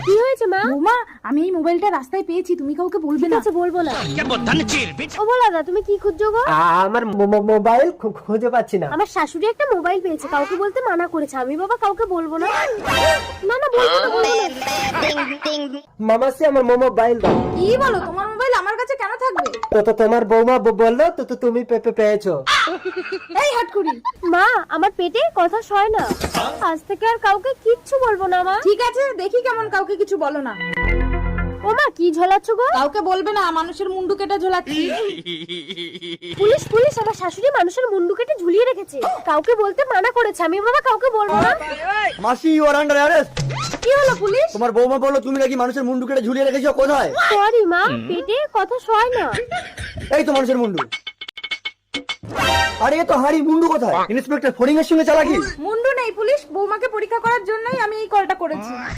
কি হয়েছে মা? বৌমা, আমি এই মোবাইলটা রাস্তায় পেয়েছি, তুমি কাউকে বলবে না। আচ্ছা বলবো না। ও বলা দা, তুমি কি খুঁজছো গো? আমার মোবাইল খুঁজে পাচ্ছি না। আমার শাশুড়ি একটা মোবাইল পেয়েছে, কাউকে বলতে মানা করেছে। আমি বাবা কাউকে বলবো না। না না বলবো না, বলবো না। মামাসি আমার মোবাইল দাও। কি বলো, তোমার মোবাইল আমার কাছে কেন থাকবে? তো তোমার বৌমা বললো তো তুমি পেয়েছো। এই হাটকুড়ি, মা আমার পেটে কথা সয় না। আজ থেকে আর কাউকে কিচ্ছু বলবো না মা। ঠিক আছে, দেখি কেমন কাউকে কিছু বলো না। ও মা কি ঝোলাচ্ছ গো? কাউকে বলবে না, মানুষের মুন্ডু কেটে ঝোলাচ্ছি। পুলিশ পুলিশ, আমার শাশুড়ি মানুষের মুন্ডু কেটে ঝুলিয়ে রেখেছে, কাউকে বলতে মানা করেছে। আমি বাবা কাউকে বলবো না। মাসি, ইউ আর আন্ডার অ্যারেস্ট। কি হলো পুলিশ? তোমার বৌমা বললো তুমি নাকি মানুষের মুন্ডু কেটে ঝুলিয়ে রেখেছো। কোথায়? সরি মা, পেটে কথা সয় না। এই তো মানুষের মুন্ডু। আরে এ তো হাড়ি, মুন্ডু কোথায়? ইন্সপেক্টর ফড়িং এর সঙ্গে চালাকি। মুন্ডু নেই পুলিশ, বৌমাকে পরীক্ষা করার জন্যই আমি এই কলটা করেছি।